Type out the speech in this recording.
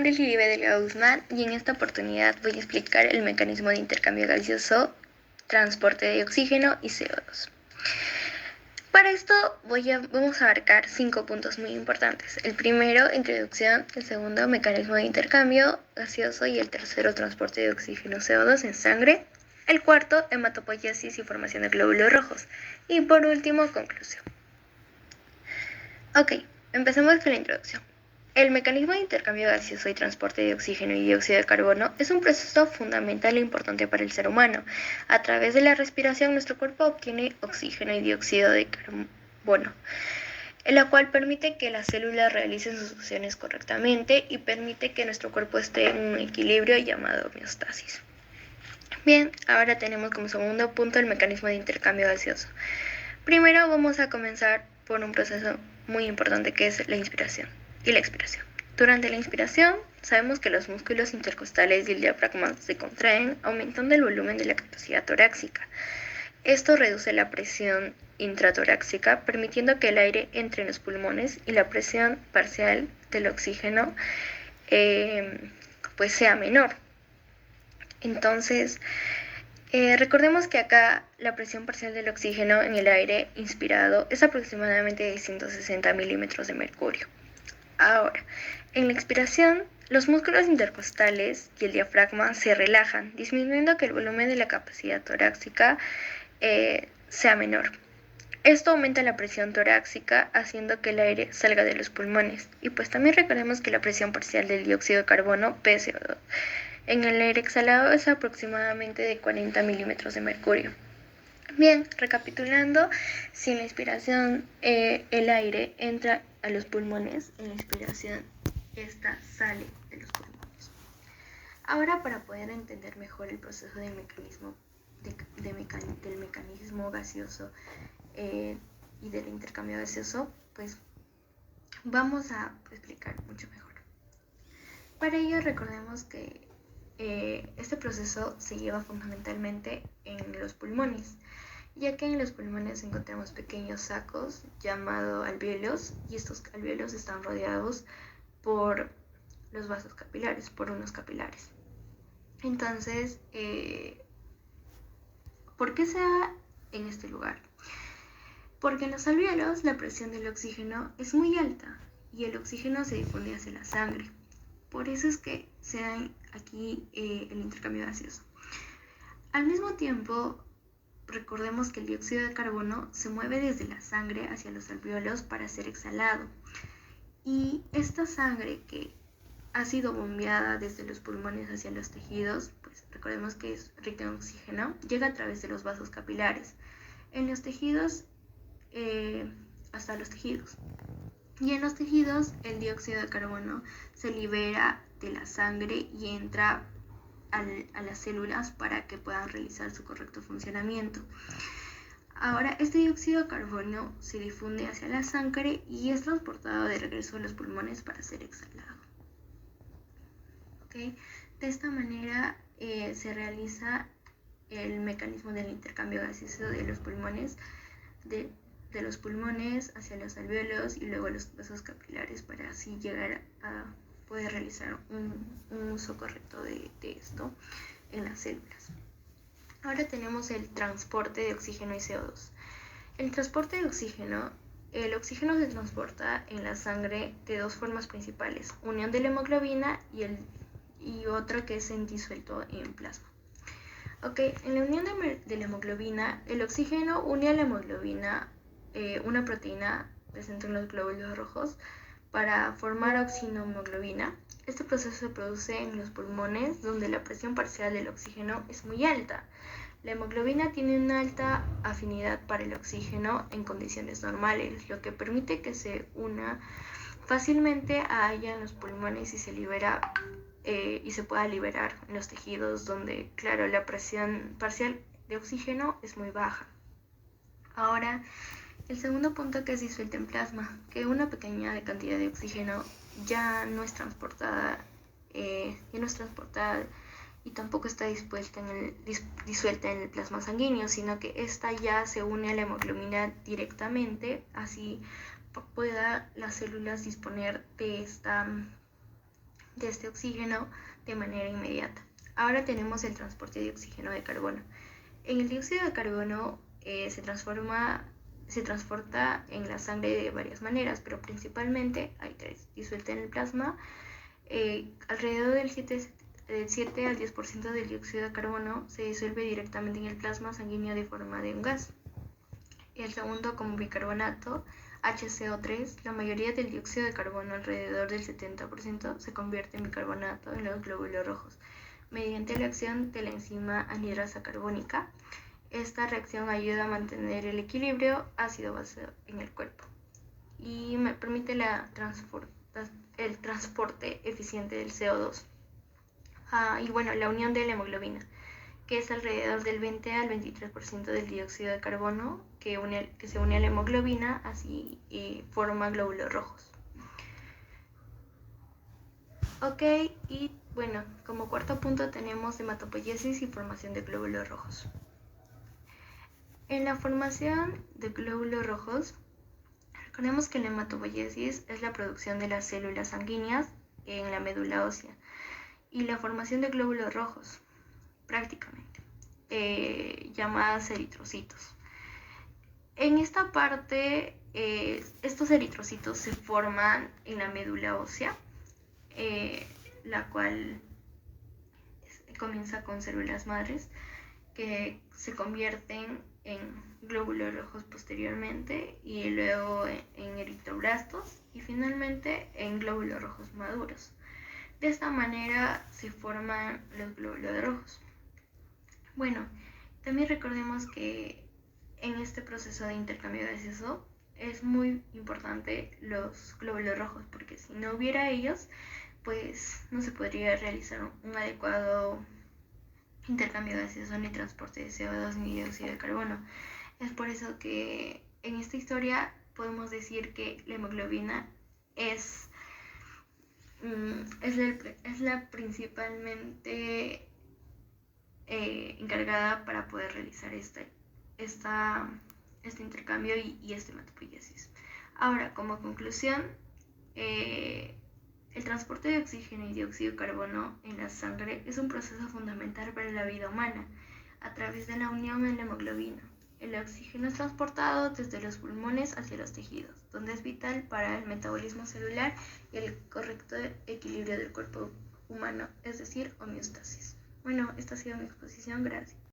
nombre es Lilibe Delgado Guzmán y en esta oportunidad voy a explicar el mecanismo de intercambio gaseoso, transporte de oxígeno y CO2. Para esto vamos a abarcar 5 puntos muy importantes. El primero, introducción; el segundo, mecanismo de intercambio gaseoso; y el tercero, transporte de oxígeno CO2 en sangre; el cuarto, hematopoiesis y formación de glóbulos rojos; y por último, conclusión. Ok, empecemos con la introducción. El mecanismo de intercambio gaseoso y transporte de oxígeno y dióxido de carbono es un proceso fundamental e importante para el ser humano. A través de la respiración, nuestro cuerpo obtiene oxígeno y dióxido de carbono, la cual permite que las células realicen sus funciones correctamente y permite que nuestro cuerpo esté en un equilibrio llamado homeostasis. Bien, ahora tenemos como segundo punto el mecanismo de intercambio gaseoso. Primero vamos a comenzar por un proceso muy importante que es la inspiración y la expiración. Durante la inspiración, sabemos que los músculos intercostales y el diafragma se contraen, aumentando el volumen de la capacidad torácica. Esto reduce la presión intratorácica, permitiendo que el aire entre en los pulmones y la presión parcial del oxígeno pues sea menor. Entonces, recordemos que acá la presión parcial del oxígeno en el aire inspirado es aproximadamente de 160 milímetros de mercurio. Ahora, en la expiración, los músculos intercostales y el diafragma se relajan, disminuyendo que el volumen de la capacidad torácica sea menor. Esto aumenta la presión torácica, haciendo que el aire salga de los pulmones. Y pues también recordemos que la presión parcial del dióxido de carbono, PCO2, en el aire exhalado es aproximadamente de 40 milímetros de mercurio. Bien, recapitulando, si en la inspiración el aire entra a los pulmones, en la expiración esta sale de los pulmones. Ahora, para poder entender mejor el proceso del mecanismo gaseoso y del intercambio gaseoso, pues vamos a explicar mucho mejor. Para ello, recordemos que este proceso se lleva fundamentalmente en los pulmones, ya que en los pulmones encontramos pequeños sacos llamados alvéolos, y estos alvéolos están rodeados por los vasos capilares, por unos capilares. Entonces, ¿por qué se da en este lugar? Porque en los alvéolos la presión del oxígeno es muy alta y el oxígeno se difunde hacia la sangre. Por eso es que se da aquí el intercambio gaseoso. Al mismo tiempo, recordemos que el dióxido de carbono se mueve desde la sangre hacia los alvéolos para ser exhalado. Y esta sangre que ha sido bombeada desde los pulmones hacia los tejidos, pues recordemos que es rica en oxígeno, llega a través de los vasos capilares. En los tejidos, hasta los tejidos. Y en los tejidos el dióxido de carbono se libera de la sangre y entra a las células para que puedan realizar su correcto funcionamiento. Ahora, este dióxido de carbono se difunde hacia la sangre y es transportado de regreso a los pulmones para ser exhalado. ¿Okay? De esta manera se realiza el mecanismo del intercambio gaseoso de los pulmones, de los pulmones hacia los alvéolos y luego los vasos capilares, para así llegar a poder realizar un uso correcto de esto en las células. Ahora tenemos el transporte de oxígeno y CO2. El transporte de oxígeno, el oxígeno se transporta en la sangre de dos formas principales: unión de la hemoglobina y otra que es disuelto en plasma. Okay, en la unión de la hemoglobina, el oxígeno une a la hemoglobina una proteína presente en los glóbulos rojos para formar oxinohemoglobina. Este proceso se produce en los pulmones, donde la presión parcial del oxígeno es muy alta. La hemoglobina tiene una alta afinidad para el oxígeno en condiciones normales, lo que permite que se una fácilmente a ella en los pulmones y se libera y se pueda liberar en los tejidos, donde, claro, la presión parcial de oxígeno es muy baja. Ahora, el segundo punto, que es disuelta en plasma, que una pequeña cantidad de oxígeno ya no es transportada y tampoco está disuelta en el plasma sanguíneo, sino que esta ya se une a la hemoglobina directamente, así pueda las células disponer de de este oxígeno de manera inmediata. Ahora tenemos el transporte de oxígeno de carbono. En el dióxido de carbono se transporta en la sangre de varias maneras, pero principalmente hay tres: disuelta en el plasma. Alrededor del 7 al 10% del dióxido de carbono se disuelve directamente en el plasma sanguíneo de forma de un gas. El segundo, como bicarbonato, HCO3, la mayoría del dióxido de carbono, alrededor del 70%, se convierte en bicarbonato en los glóbulos rojos, mediante la acción de la enzima anhidrasa carbónica. Esta reacción ayuda a mantener el equilibrio ácido-base en el cuerpo y me permite el transporte eficiente del CO2. Y bueno, la unión de la hemoglobina, que es alrededor del 20 al 23% del dióxido de carbono que se une a la hemoglobina, así forma glóbulos rojos. Ok, y bueno, como cuarto punto tenemos hematopoiesis y formación de glóbulos rojos. En la formación de glóbulos rojos, recordemos que la hematopoiesis es la producción de las células sanguíneas en la médula ósea y la formación de glóbulos rojos, prácticamente, llamadas eritrocitos. En esta parte, estos eritrocitos se forman en la médula ósea, la cual comienza con células madres que se convierten en glóbulos rojos posteriormente y luego en eritroblastos y finalmente en glóbulos rojos maduros. De esta manera se forman los glóbulos rojos. Bueno, también recordemos que en este proceso de intercambio gaseoso es muy importante los glóbulos rojos, porque si no hubiera ellos, pues no se podría realizar un adecuado intercambio gaseoso ni transporte de CO2 ni dióxido de carbono. Es por eso que en esta historia podemos decir que la hemoglobina es la principalmente encargada para poder realizar este intercambio y esta hematopoiesis. Ahora, como conclusión, el transporte de oxígeno y dióxido de carbono en la sangre es un proceso fundamental para la vida humana a través de la unión en la hemoglobina. El oxígeno es transportado desde los pulmones hacia los tejidos, donde es vital para el metabolismo celular y el correcto equilibrio del cuerpo humano, es decir, homeostasis. Bueno, esta ha sido mi exposición. Gracias.